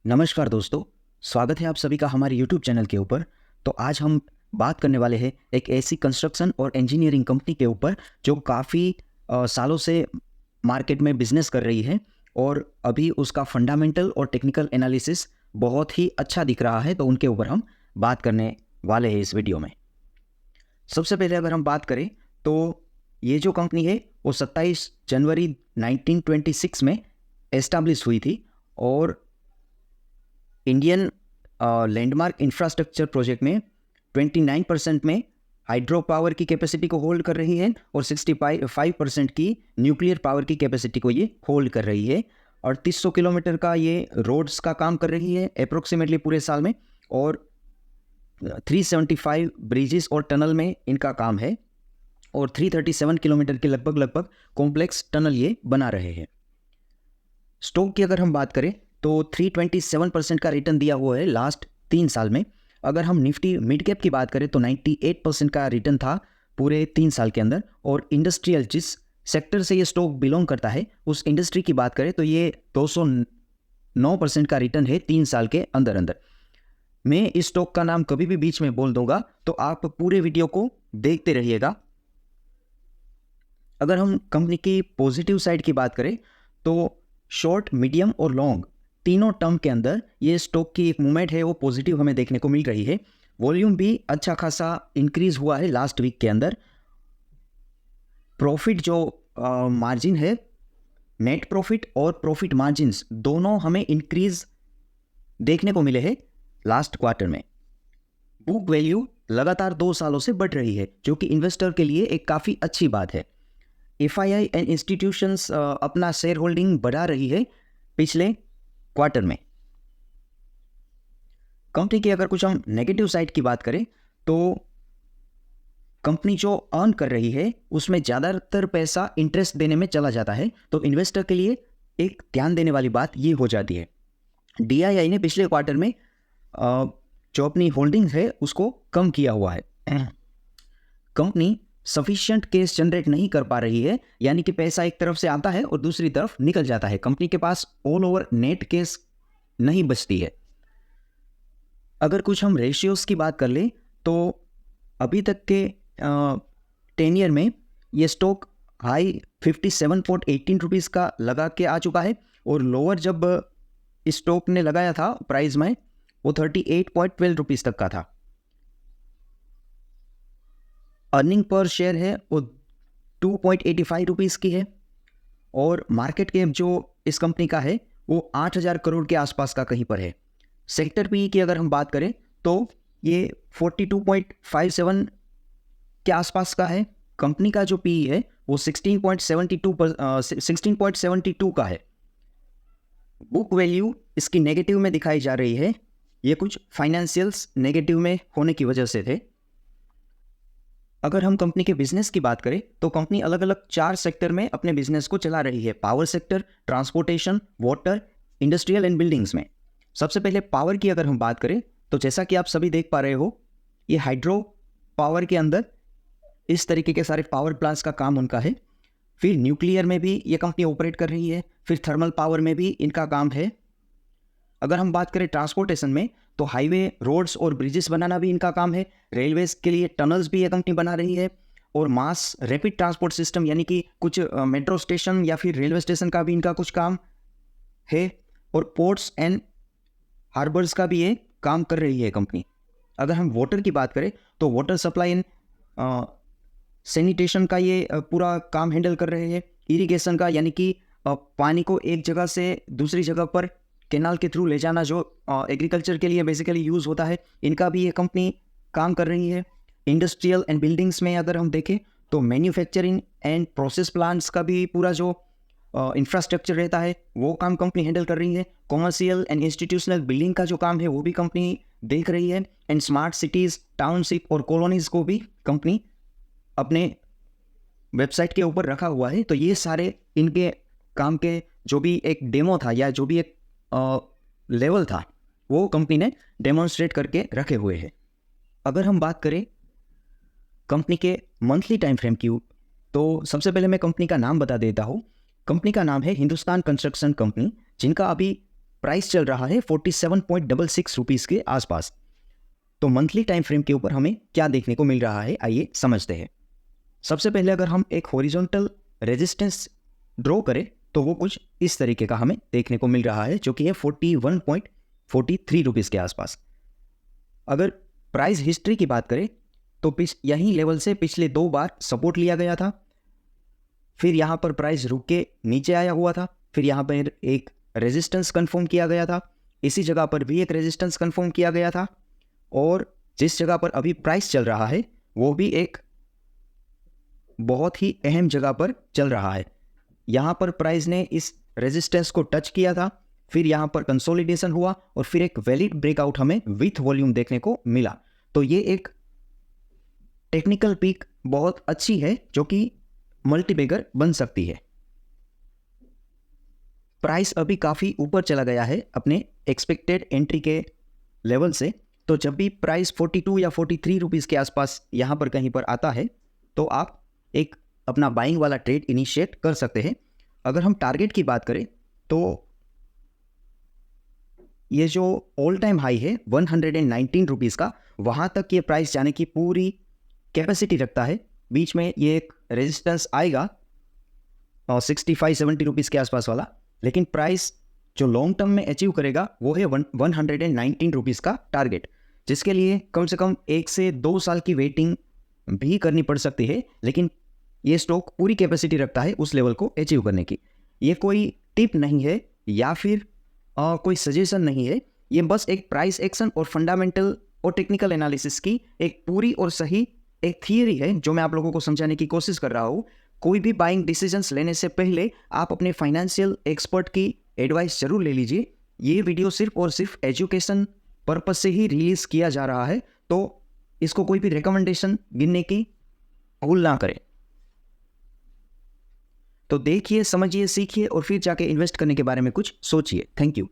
नमस्कार दोस्तों, स्वागत है आप सभी का हमारे YouTube चैनल के ऊपर। तो आज हम बात करने वाले हैं एक ऐसी कंस्ट्रक्शन और इंजीनियरिंग कंपनी के ऊपर जो काफ़ी सालों से मार्केट में बिजनेस कर रही है और अभी उसका फंडामेंटल और टेक्निकल एनालिसिस बहुत ही अच्छा दिख रहा है। तो उनके ऊपर हम बात करने वाले हैं इस वीडियो में। सबसे पहले अगर हम बात करें तो ये जो कंपनी है वो 27 जनवरी 1926 में एस्टैब्लिश हुई थी और इंडियन लैंडमार्क इंफ्रास्ट्रक्चर प्रोजेक्ट में 29% में हाइड्रो पावर की कैपेसिटी को होल्ड कर रही है और 65% की न्यूक्लियर पावर की कैपेसिटी को ये होल्ड कर रही है। और 300 किलोमीटर का ये रोड्स का काम कर रही है अप्रोक्सीमेटली पूरे साल में, और 375 ब्रिजेस और टनल में इनका काम है और 337 किलोमीटर के लगभग कॉम्प्लेक्स टनल ये बना रहे हैं। स्टॉक की अगर हम बात करें तो 327% का रिटर्न दिया हुआ है लास्ट 3 साल में। अगर हम निफ्टी मिड कैप की बात करें तो 98% का रिटर्न था पूरे 3 साल के अंदर। और इंडस्ट्रियल जिस सेक्टर से ये स्टॉक बिलोंग करता है उस इंडस्ट्री की बात करें तो ये 209% का रिटर्न है 3 साल के अंदर। मैं इस स्टॉक का नाम कभी भी बीच में बोल दूंगा तो आप पूरे वीडियो को देखते रहिएगा। अगर हम कंपनी की पॉजिटिव साइड की बात करें तो शॉर्ट, मीडियम और लॉन्ग तीनों टर्म के अंदर ये स्टॉक की एक मूवमेंट है वो पॉजिटिव हमें देखने को मिल रही है। वॉल्यूम भी अच्छा खासा इंक्रीज हुआ है लास्ट वीक के अंदर। प्रॉफिट जो मार्जिन है, नेट प्रॉफिट और प्रॉफिट मार्जिन्स दोनों हमें इंक्रीज देखने को मिले हैं लास्ट क्वार्टर में। बुक वैल्यू लगातार 2 सालों से बढ़ रही है जो कि इन्वेस्टर के लिए एक काफ़ी अच्छी बात है। एफआईआई एंड इंस्टीट्यूशंस अपना शेयर होल्डिंग बढ़ा रही है पिछले क्वार्टर में। कंपनी की अगर कुछ हम नेगेटिव साइड की बात करें तो कंपनी जो अर्न कर रही है उसमें ज़्यादातर पैसा इंटरेस्ट देने में चला जाता है, तो इन्वेस्टर के लिए एक ध्यान देने वाली बात ये हो जाती है। डीआईआई ने पिछले क्वार्टर में जो अपनी होल्डिंग्स है उसको कम किया हुआ है। कंपनी सफिशिएंट कैश जनरेट नहीं कर पा रही है, यानी कि पैसा एक तरफ से आता है और दूसरी तरफ निकल जाता है। कंपनी के पास ऑल ओवर नेट कैश नहीं बचती है। अगर कुछ हम रेशियोज की बात कर ले तो अभी तक के 10 ईयर में ये स्टॉक हाई 57.18 रुपीज़ का लगा के आ चुका है और लोअर जब इस स्टॉक ने लगाया था प्राइस में वो 38.12 रुपीज़ तक का था। अर्निंग पर शेयर है वो 2.85 रुपीज़ की है और मार्केट कैप जो इस कंपनी का है वो 8,000 करोड़ के आसपास का कहीं पर है। सेक्टर पी की अगर हम बात करें तो ये 42.57 के आसपास का है। कंपनी का जो पी है वो 16.72 का है। बुक वैल्यू इसकी नेगेटिव में दिखाई जा रही है। ये कुछ फाइनेंशियल्स नेगेटिव में होने की वजह से थे। अगर हम कंपनी के बिजनेस की बात करें तो कंपनी अलग अलग 4 सेक्टर में अपने बिजनेस को चला रही है। Power sector, transportation, water, industrial and buildings में। सबसे पहले पावर की अगर हम बात करें तो जैसा कि आप सभी देख पा रहे हो ये हाइड्रो पावर के अंदर इस तरीके के सारे पावर प्लांट्स का काम उनका है। फिर न्यूक्लियर में भी ये कंपनी ऑपरेट कर रही है। फिर थर्मल पावर में भी इनका काम है। अगर हम बात करें ट्रांसपोर्टेशन में तो हाईवे, रोड्स और ब्रिजेस बनाना भी इनका काम है। रेलवेज के लिए टनल्स भी ये कंपनी बना रही है और मास रैपिड ट्रांसपोर्ट सिस्टम यानी कि कुछ मेट्रो स्टेशन या फिर रेलवे स्टेशन का भी इनका कुछ काम है। और पोर्ट्स एंड हार्बर्स का भी ये काम कर रही है कंपनी। अगर हम वाटर की बात करें तो वाटर सप्लाई एंड सैनिटेशन का ये पूरा काम हैंडल कर रहे हैं। इरिगेशन का यानी कि पानी को एक जगह से दूसरी जगह पर कैनाल के थ्रू ले जाना जो एग्रीकल्चर के लिए बेसिकली यूज़ होता है, इनका भी ये कंपनी काम कर रही है। इंडस्ट्रियल एंड बिल्डिंग्स में अगर हम देखें तो मैन्युफैक्चरिंग एंड प्रोसेस प्लांट्स का भी पूरा जो इंफ्रास्ट्रक्चर रहता है वो काम कंपनी हैंडल कर रही है। कॉमर्शियल एंड इंस्टीट्यूशनल बिल्डिंग का जो काम है वो भी कंपनी देख रही है। एंड स्मार्ट सिटीज़, टाउनशिप और कॉलोनीज़ को भी कंपनी अपने वेबसाइट के ऊपर रखा हुआ है। तो ये सारे इनके काम के जो भी एक डेमो था या जो भी एक लेवल था वो कंपनी ने डेमोन्स्ट्रेट करके रखे हुए हैं। अगर हम बात करें कंपनी के मंथली टाइम फ्रेम की तो सबसे पहले मैं कंपनी का नाम बता देता हूँ। कंपनी का नाम है हिंदुस्तान कंस्ट्रक्शन कंपनी, जिनका अभी प्राइस चल रहा है 47.66 रुपीज़ के आसपास। तो मंथली टाइम फ्रेम के ऊपर हमें क्या देखने को मिल रहा है, आइए समझते हैं। सबसे पहले अगर हम एक हॉरिजॉन्टल रेजिस्टेंस ड्रॉ करें तो वो कुछ इस तरीके का हमें देखने को मिल रहा है, जो कि है 41.43 रुपीज़ के आसपास। अगर प्राइस हिस्ट्री की बात करें तो यहीं लेवल से पिछले 2 बार सपोर्ट लिया गया था, फिर यहाँ पर प्राइस रुक के नीचे आया हुआ था, फिर यहाँ पर एक रेजिस्टेंस कंफर्म किया गया था, इसी जगह पर भी एक रेजिस्टेंस कंफर्म किया गया था, और जिस जगह पर अभी प्राइस चल रहा है वो भी एक बहुत ही अहम जगह पर चल रहा है। यहाँ पर प्राइस ने इस रेजिस्टेंस को टच किया था, फिर यहाँ पर कंसोलिडेशन हुआ और फिर एक वैलिड ब्रेकआउट हमें विथ वॉल्यूम देखने को मिला। तो ये एक टेक्निकल पीक बहुत अच्छी है जो कि मल्टीबैगर बन सकती है। प्राइस अभी काफ़ी ऊपर चला गया है अपने एक्सपेक्टेड एंट्री के लेवल से, तो जब भी प्राइस 42 या 43 रुपीज़ के आसपास यहाँ पर कहीं पर आता है तो आप एक अपना बाइंग वाला ट्रेड इनिशिएट कर सकते हैं। अगर हम टारगेट की बात करें तो ये जो ऑल टाइम हाई है 119 रुपीज़ का, वहाँ तक ये प्राइस जाने की पूरी कैपेसिटी रखता है। बीच में ये एक रेजिस्टेंस आएगा 65-70 रुपीज़ के आसपास वाला, लेकिन प्राइस जो लॉन्ग टर्म में अचीव करेगा वो है 119 रुपीज़ का टारगेट, जिसके लिए कम से कम 1 से 2 साल की वेटिंग भी करनी पड़ सकती है, लेकिन ये स्टॉक पूरी कैपेसिटी रखता है उस लेवल को अचीव करने की। ये कोई टिप नहीं है या फिर कोई सजेशन नहीं है, ये बस एक प्राइस एक्शन और फंडामेंटल और टेक्निकल एनालिसिस की एक पूरी और सही एक थियरी है जो मैं आप लोगों को समझाने की कोशिश कर रहा हूँ। कोई भी बाइंग डिसीजंस लेने से पहले आप अपने फाइनेंशियल एक्सपर्ट की एडवाइस जरूर ले लीजिए। ये वीडियो सिर्फ और सिर्फ एजुकेशन पर्पज से ही रिलीज किया जा रहा है, तो इसको कोई भी रिकमेंडेशन गिनने की भूल ना करें। तो देखिए, समझिए, सीखिए और फिर जाके इन्वेस्ट करने के बारे में कुछ सोचिए। Thank you.